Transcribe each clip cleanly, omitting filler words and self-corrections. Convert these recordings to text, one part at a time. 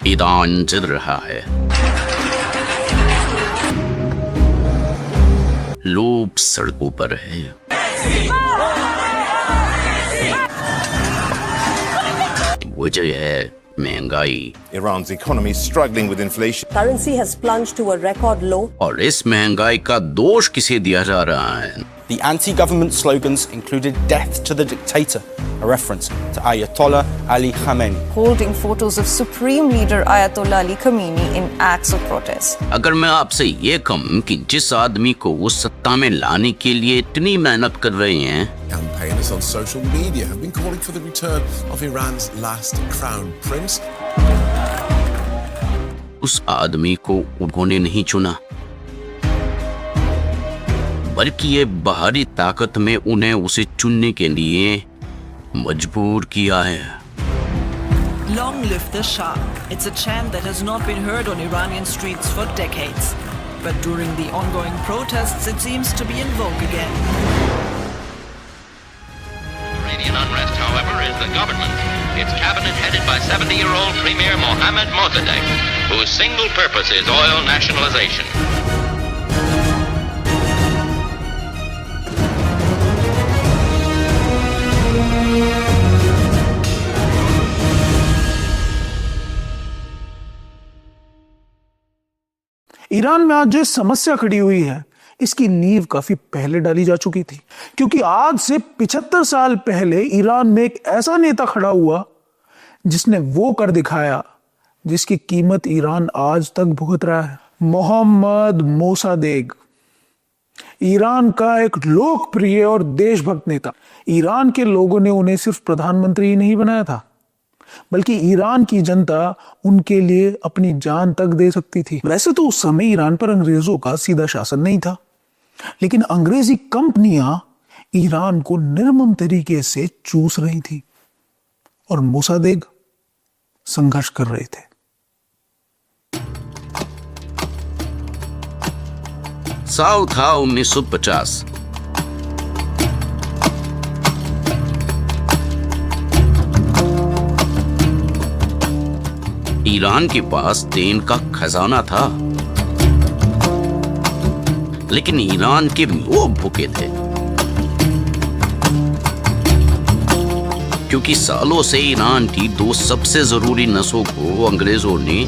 Iran जिद रहा है, लोग सड़कों पर है। वजह है महंगाई। Iran's economy is struggling with inflation. Currency has plunged to a record low. और इस महंगाई का दोष किसे दिया जा रहा है? The anti-government slogans included "Death to the dictator," a reference to Ayatollah Ali Khamenei. Holding photos of Supreme Leader Ayatollah Ali Khamenei in acts of protest. अगर मैं आपसे ये कहूं कि जिस आदमी को वो सत्ता में लाने के लिए इतनी मेहनत कर रहे हैं, Campaigners on social media have been calling for the return of Iran's last crown prince. उस आदमी को उन्होंने नहीं चुना, बल्कि ये बाहरी ताकत में उन्हें उसे चुनने के लिए मजबूर किया है। Long live the Shah. It's a chant that has not been heard on Iranian streets for decades. But during the ongoing protests, it seems to be in vogue again. Iranian unrest, however, is the government. Its cabinet headed by 70-year-old Premier Mohammad Mossadegh, whose single purpose is oil nationalization. Iran में आज जो समस्या खड़ी हुई है, इसकी नींव काफी पहले डाली जा चुकी थी, क्योंकि आज से 75 साल पहले ईरान में एक ऐसा नेता खड़ा हुआ जिसने वो कर दिखाया जिसकी कीमत ईरान आज तक भुगत रहा है। मोहम्मद मोसादेग, ईरान का एक लोकप्रिय और देशभक्त नेता। ईरान के लोगों ने उन्हें सिर्फ प्रधानमंत्री ही नहीं बनाया था, बल्कि ईरान की जनता उनके लिए अपनी जान तक दे सकती थी। वैसे तो उस समय ईरान पर अंग्रेजों का सीधा शासन नहीं था, लेकिन अंग्रेजी कंपनियां ईरान को निर्मम तरीके से चूस रही थी और मोसादेग संघर्ष कर रहे थे। साल था 1950। ईरान के पास तेल का खजाना था, लेकिन ईरान के लोग भूखे थे, क्योंकि सालों से ईरान की दो सबसे जरूरी नसों को अंग्रेजों ने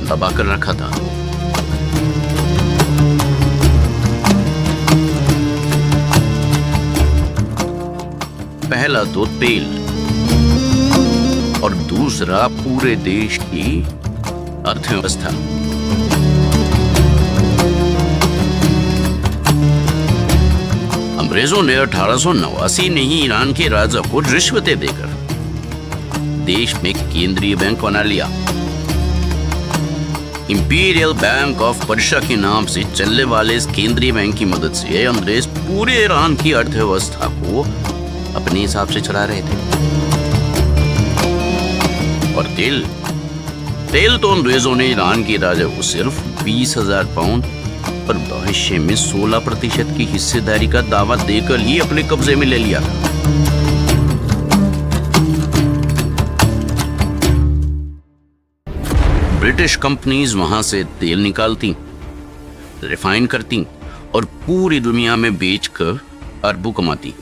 दबा कर रखा था। पहला तो तेल और दूसरा पूरे देश की अर्थव्यवस्था। अंग्रेजों ने 1889 में ही ईरान के राजा को रिश्वतें देकर देश में केंद्रीय बैंक बना लिया। इंपीरियल बैंक ऑफ पर्शिया के नाम से चलने वाले इस केंद्रीय बैंक की मदद से अंग्रेज पूरे ईरान की अर्थव्यवस्था को अपने हिसाब से चला रहे थे। और तेल तो अंग्रेजों ने ईरान के राजा को सिर्फ 20,000 पाउंड और भविष्य में 16% की हिस्सेदारी का दावा देकर ही अपने कब्जे में ले लिया था। ब्रिटिश कंपनीज वहां से तेल निकालती, रिफाइन करती और पूरी दुनिया में बेचकर अरबों कमाती।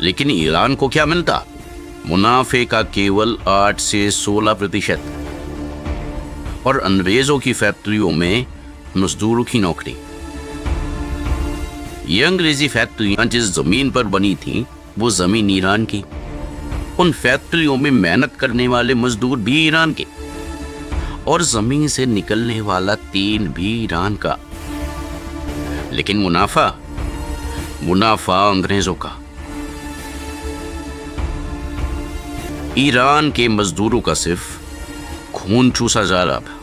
लेकिन ईरान को क्या मिलता? मुनाफे का केवल 8 से 16% और अंग्रेजों की फैक्ट्रियों में मजदूरों की नौकरी। ये अंग्रेजी फैक्ट्रियां जिस जमीन पर बनी थी, वो जमीन ईरान की। उन फैक्ट्रियों में मेहनत करने वाले मजदूर भी ईरान के और जमीन से निकलने वाला तेल भी ईरान का। लेकिन मुनाफा अंग्रेजों का। ईरान के मजदूरों का सिर्फ खून चूसा जा रहा था।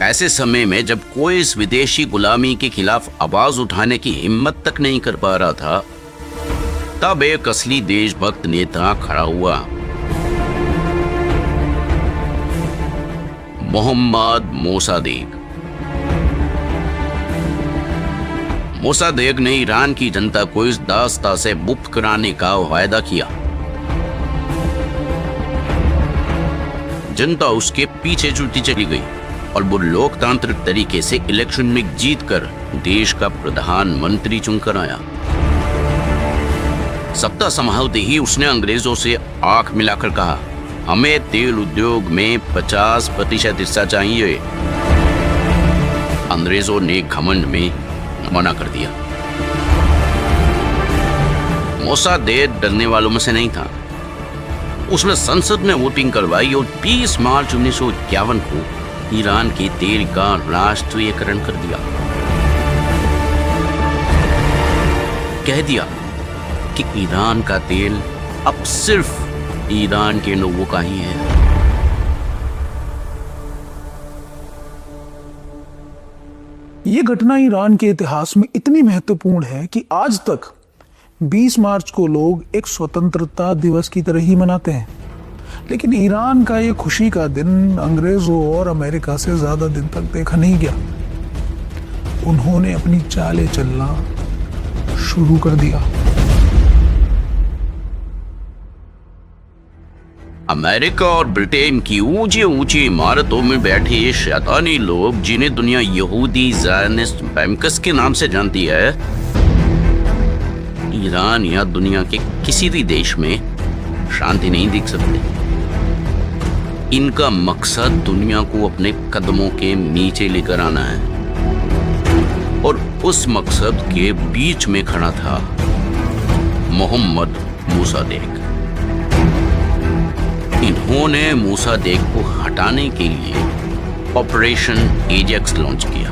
ऐसे समय में जब कोई इस विदेशी गुलामी के खिलाफ आवाज उठाने की हिम्मत तक नहीं कर पा रहा था, तब एक असली देशभक्त नेता खड़ा हुआ, मोहम्मद मोसादेग। मोसादेग ने ईरान की जनता को इस दास्ता से मुक्त कराने का वायदा किया। जनता उसके पीछे जुटती चली गई और वो लोकतांत्रिक तरीके से इलेक्शन में जीतकर देश का प्रधानमंत्री चुनकर आया। सत्ता संभालते ही उसने अंग्रेजों से आंख मिलाकर कहा, हमें तेल उद्योग में 50% हिस्सा चाहिए। अंग्रेजों ने घमंड में मना कर दिया। मोसादेक डरने वालों में से नहीं था। उसने संसद में वोटिंग करवाई और 20 मार्च 1951 को ईरान के तेल का राष्ट्रीयकरण कर दिया। कह दिया कि ईरान का तेल अब सिर्फ ईरान के लोगों का ही है। यह घटना ईरान के इतिहास में इतनी महत्वपूर्ण है कि आज तक 20 मार्च को लोग एक स्वतंत्रता दिवस की तरह ही मनाते हैं। लेकिन ईरान का यह खुशी का दिन अंग्रेजों और अमेरिका से ज्यादा दिन तक देखा नहीं गया। उन्होंने अपनी चालें चलना शुरू कर दिया। अमेरिका और ब्रिटेन की ऊंची ऊंची इमारतों में बैठे ये शैतानी लोग, जिन्हें दुनिया यहूदी ज़ायनिस्ट बैंकस के नाम से जानती है, ईरान या दुनिया के किसी भी देश में शांति नहीं दिख सकते। इनका मकसद दुनिया को अपने कदमों के नीचे लेकर आना है और उस मकसद के बीच में खड़ा था मोहम्मद मोसादेक। इन्होंने मोसादेक को हटाने के लिए ऑपरेशन एजेक्स लॉन्च किया।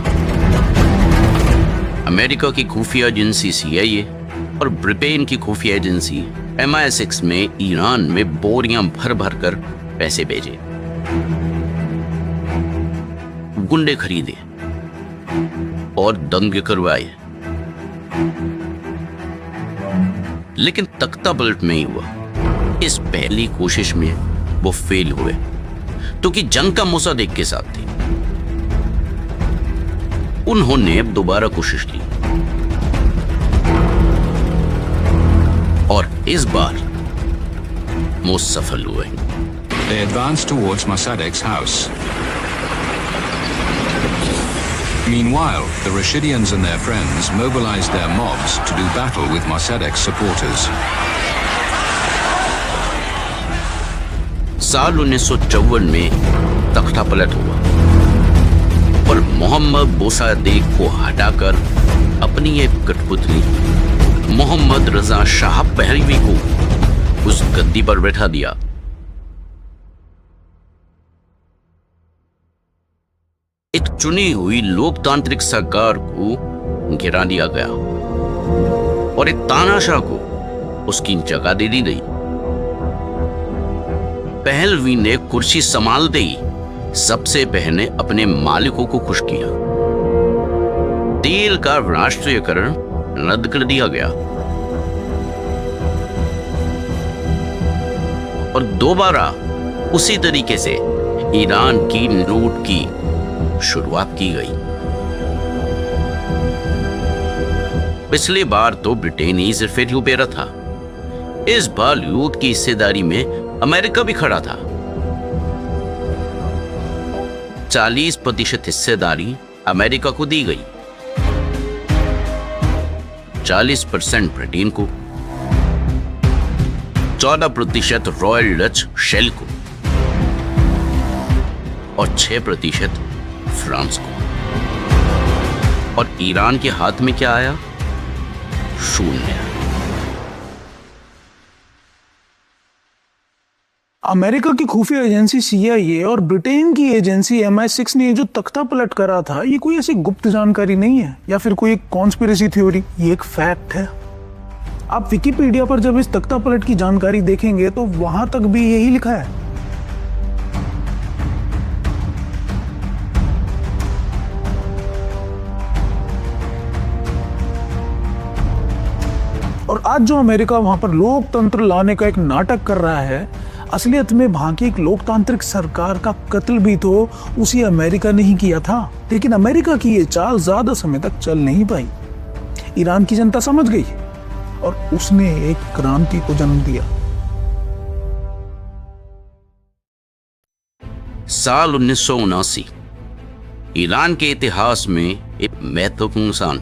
अमेरिका की खुफिया एजेंसी CIA और ब्रिटेन की खुफिया एजेंसी MI6 में ईरान में बोरियां भर भर कर पैसे भेजे, गुंडे खरीदे और दंगे करवाए। लेकिन तख्ता पलट में ही हुआ। इस पहली कोशिश में वो फेल हुए, तो कि जंग का मोसादेक के साथ थी। उन्होंने अब दोबारा कोशिश की और इस बार वो सफल हुए। They advanced towards Mossadegh's house. Meanwhile, the Rashidians and their friends mobilized their mobs to do battle with Mossadegh's supporters. साल 1954 में तख्ता पलट हुआ और मोहम्मद मोसादेक को हटाकर अपनी एक कठपुतली मोहम्मद रजा शाह पहलवी को उस गद्दी पर बैठा दिया। एक चुनी हुई लोकतांत्रिक सरकार को गिरा दिया गया और एक तानाशाह को उसकी जगह दे दी गई। पहलवी ने कुर्सी संभालते ही सबसे पहले अपने मालिकों को खुश किया। तेल का राष्ट्रीयकरण रद्द कर दिया गया और दोबारा उसी तरीके से ईरान की लूट की शुरुआत की गई। पिछली बार तो ब्रिटेन ही जिम्मेदारी पे रहा था। इस बार लूट की हिस्सेदारी में अमेरिका भी खड़ा था। 40% हिस्सेदारी अमेरिका को दी गई, 40% ब्रिटेन को, 14% रॉयल डच शेल को और 6% फ्रांस को। और ईरान के हाथ में क्या आया? 0। अमेरिका की खुफिया एजेंसी CIA और ब्रिटेन की एजेंसी MI6 ने जो तख्ता पलट करा था, ये कोई ऐसी गुप्त जानकारी नहीं है या फिर कोई एक कॉन्स्पिरेसी थ्योरी। ये एक फैक्ट है। आप विकिपीडिया पर जब इस तख्ता पलट की जानकारी देखेंगे तो वहां तक भी यही लिखा है। और आज जो अमेरिका वहां पर लोकतंत्र लाने का एक नाटक कर रहा है, असलियत में वहां की एक लोकतांत्रिक सरकार का कत्ल भी तो उसी अमेरिका ने ही किया था। लेकिन अमेरिका की ये चाल ज्यादा समय तक चल नहीं पाई। ईरान की जनता समझ गई और उसने एक क्रांति को जन्म दिया। साल 1979 ईरान के इतिहास में एक महत्वपूर्ण साल।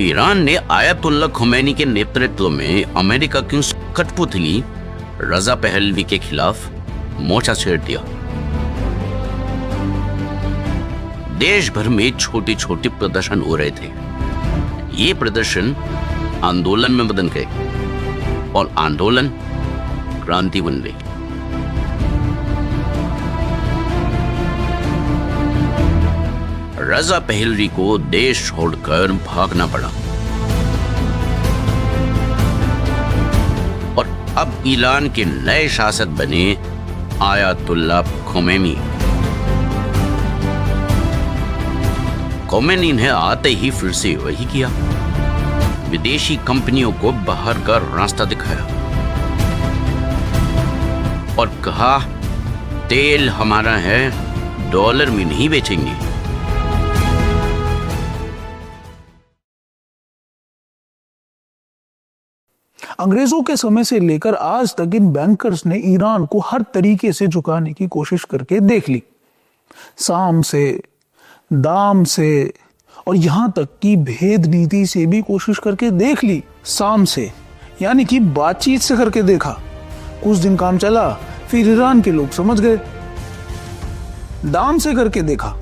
ईरान ने आयतुल्ला खुमैनी के नेतृत्व में अमेरिका की कठपुतली रजा पहलवी के खिलाफ मोर्चा छेड़ दिया। देश भर में छोटे छोटे प्रदर्शन हो रहे थे। ये प्रदर्शन आंदोलन में बदल गए और आंदोलन क्रांति बन गई। रजा पहलवी को देश छोड़कर भागना पड़ा और अब ईरान के नए शासक बने आयतुल्ला खुमैनी। खुमैनी ने आते ही फिर से वही किया, विदेशी कंपनियों को बाहर का रास्ता दिखाया और कहा तेल हमारा है, डॉलर में नहीं बेचेंगे। अंग्रेजों के समय से लेकर आज तक इन बैंकर्स ने ईरान को हर तरीके से झुकाने की कोशिश करके देख ली। साम से, दाम से और यहां तक कि भेद नीति से भी कोशिश करके देख ली। साम से यानी कि बातचीत से करके देखा, कुछ दिन काम चला, फिर ईरान के लोग समझ गए। दाम से करके देखा,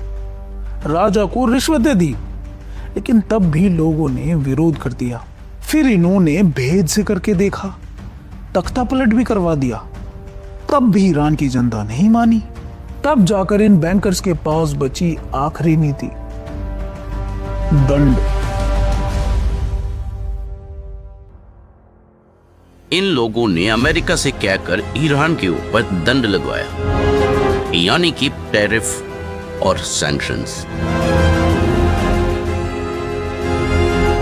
राजा को रिश्वतें दी, लेकिन तब भी लोगों ने विरोध कर दिया। फिर इन्होंने भेद से करके देखा, तख्ता पलट भी करवा दिया, तब भी ईरान की जनता नहीं मानी। तब जाकर इन बैंकर्स के पास बची आखिरी नीति, दंड। इन लोगों ने अमेरिका से कहकर ईरान के ऊपर दंड लगवाया, यानी कि टैरिफ और sanctions.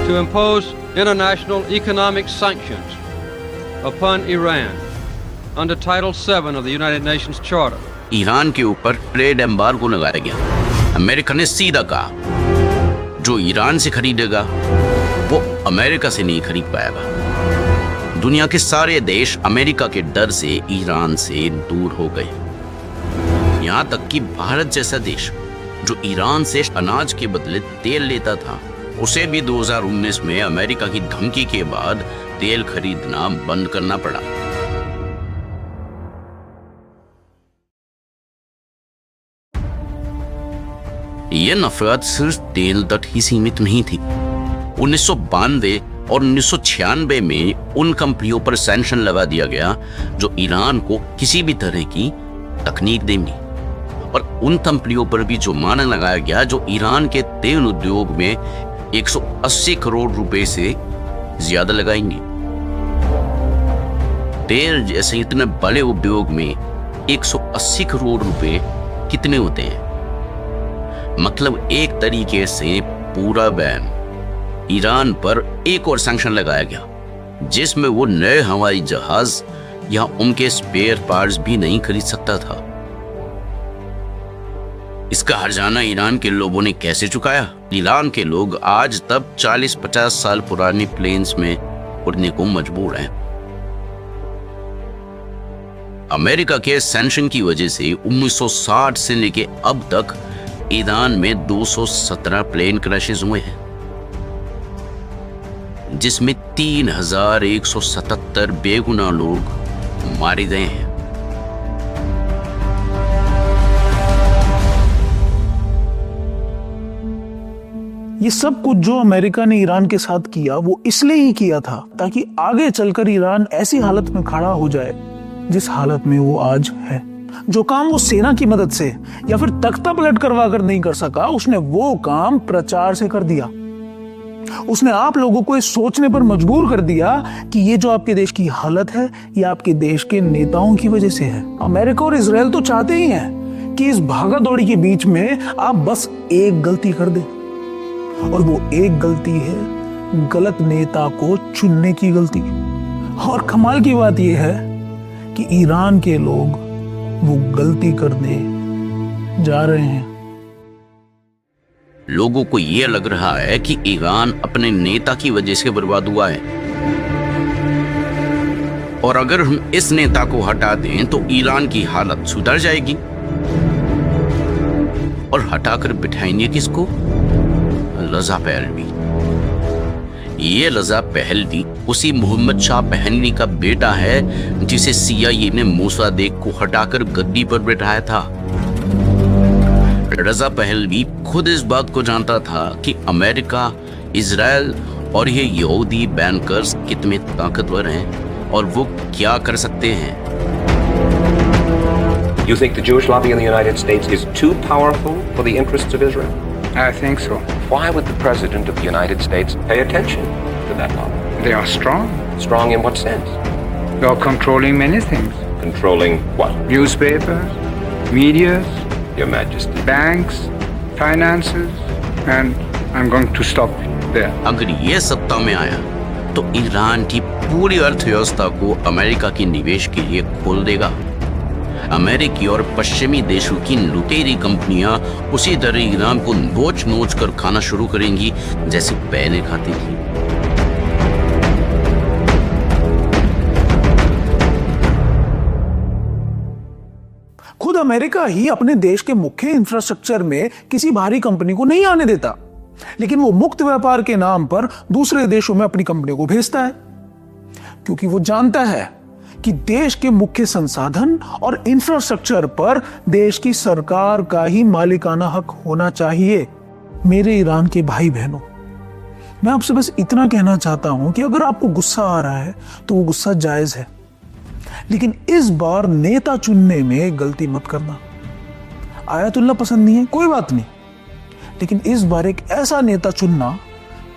To impose international economic sanctions upon Iran under Title VII of the United Nations Charter. Iran के ऊपर ट्रेड एम्बार्गो लगाया गया। अमेरिका ने सीधा कहा, जो ईरान से खरीदेगा वो अमेरिका से नहीं खरीद पाएगा। दुनिया के सारे देश अमेरिका के डर से ईरान से दूर हो गए। यहां तक कि भारत जैसा देश जो ईरान से अनाज के बदले तेल लेता था, उसे भी 2019 में अमेरिका की धमकी के बाद तेल खरीदना बंद करना पड़ा। यह नफरत सिर्फ तेल तक ही सीमित नहीं थी। 1992 और 1996 में उन कंपनियों पर सैंक्शन लगा दिया गया जो ईरान को किसी भी तरह की तकनीक देंगी, और उन कंपनियों पर भी जुर्माना लगाया गया जो ईरान के तेल उद्योग में 180 करोड़ रुपए से ज्यादा लगाएंगे। तेल जैसे इतने बड़े उद्योग में 180 करोड़ रुपए कितने होते हैं? मतलब एक तरीके से पूरा बैन। ईरान पर एक और सैंक्शन लगाया गया, जिसमें वो नए हवाई जहाज या उनके स्पेयर पार्ट्स भी नहीं खरीद सकता था। इसका हर्जाना ईरान के लोगों ने कैसे चुकाया? ईरान के लोग आज तब 40-50 साल पुराने प्लेन्स में उड़ने को मजबूर हैं। अमेरिका के सैंक्शन की वजह से 1960 से लेके अब तक ईरान में 217 प्लेन क्रैशेस हुए हैं, जिसमें 3177 बेगुनाह लोग मारे गए हैं। ये सब कुछ जो अमेरिका ने ईरान के साथ किया, वो इसलिए ही किया था ताकि आगे चलकर ईरान ऐसी हालत में खड़ा हो जाए जिस हालत में वो आज है। जो काम वो सेना की मदद से या फिर तख्ता पलट करवा कर नहीं कर सका, उसने वो काम प्रचार से कर दिया। उसने आप लोगों को इस सोचने पर मजबूर कर दिया कि ये जो आपके देश की हालत है, ये आपके देश के नेताओं की वजह से है। अमेरिका और इजराइल तो चाहते ही हैं कि इस भागा दौड़ी के बीच में आप बस एक गलती कर दें, और वो एक गलती है गलत नेता को चुनने की गलती। और कमाल की बात यह है कि ईरान के लोग वो गलती करने जा रहे हैं। लोगों को यह लग रहा है कि ईरान अपने नेता की वजह से बर्बाद हुआ है, और अगर हम इस नेता को हटा दें तो ईरान की हालत सुधर जाएगी। और हटाकर बिठाएंगे किसको? Reza Pahlavi. ये रजा पहलवी उसी मोहम्मद शाह पहलवी का बेटा है जिसे CIA ने मोसादेक को हटाकर गद्दी पर बिठाया था। रजा पहलवी खुद इस बात को जानता था कि अमेरिका, इजराइल और ये यहूदी बैंकर्स कितने ताकतवर हैं और वो क्या कर सकते हैं। You think the Jewish lobby in the United States is too powerful for the interests of Israel? I think so. Why would the President of the United States pay attention to that lobby? They are strong. Strong in what sense? They are controlling many things. Controlling what? Newspapers, medias, Your Majesty. banks, finances, and I'm going to stop there. अगर ये सत्ता में आया तो Iran की पूरी अर्थव्यवस्था को अमेरिका के निवेश के लिए खोल देगा। अमेरिकी और पश्चिमी देशों की लुटेरी कंपनियां उसी तरह ईरान को नोच नोच कर खाना शुरू करेंगी जैसे पहले खाती थी। खुद अमेरिका ही अपने देश के मुख्य इंफ्रास्ट्रक्चर में किसी बाहरी कंपनी को नहीं आने देता, लेकिन वो मुक्त व्यापार के नाम पर दूसरे देशों में अपनी कंपनियों को भेजता है, क्योंकि वो जानता है कि देश के मुख्य संसाधन और इंफ्रास्ट्रक्चर पर देश की सरकार का ही मालिकाना हक होना चाहिए। मेरे ईरान के भाई बहनों, मैं आपसे बस इतना कहना चाहता हूं कि अगर आपको गुस्सा आ रहा है तो वो गुस्सा जायज है, लेकिन इस बार नेता चुनने में गलती मत करना। आयतुल्ला पसंद नहीं है, कोई बात नहीं, लेकिन इस बार एक ऐसा नेता चुनना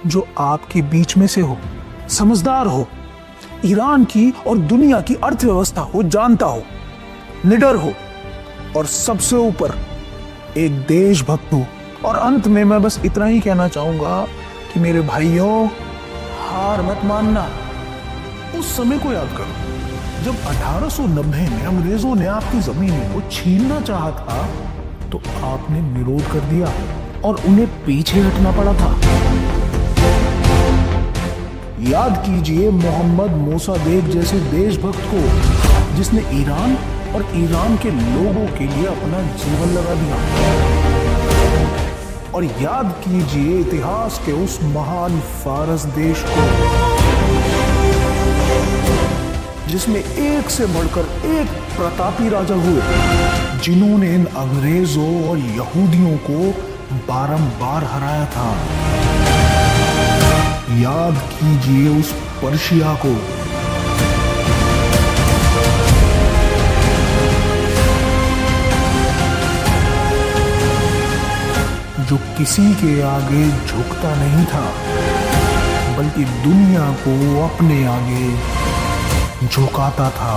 जो आपके बीच में से हो, समझदार हो, ईरान की और दुनिया की अर्थव्यवस्था को जानता हो, निडर हो और सबसे ऊपर एक देशभक्त हो। और अंत में मैं बस इतना ही कहना चाहूंगा कि मेरे भाइयों, हार मत मानना। उस समय को याद करो जब 1890 में अंग्रेजों ने आपकी जमीन को छीनना चाहा था तो आपने विरोध कर दिया और उन्हें पीछे हटना पड़ा था। याद कीजिए मोहम्मद मोसादेक जैसे देशभक्त को जिसने ईरान और ईरान के लोगों के लिए अपना जीवन लगा दिया। और याद कीजिए इतिहास के उस महान फारस देश को जिसमें एक से बढ़कर एक प्रतापी राजा हुए, जिन्होंने इन अंग्रेजों और यहूदियों को बारंबार हराया था। याद कीजिए उस पर्शिया को जो किसी के आगे झुकता नहीं था, बल्कि दुनिया को अपने आगे झुकाता था।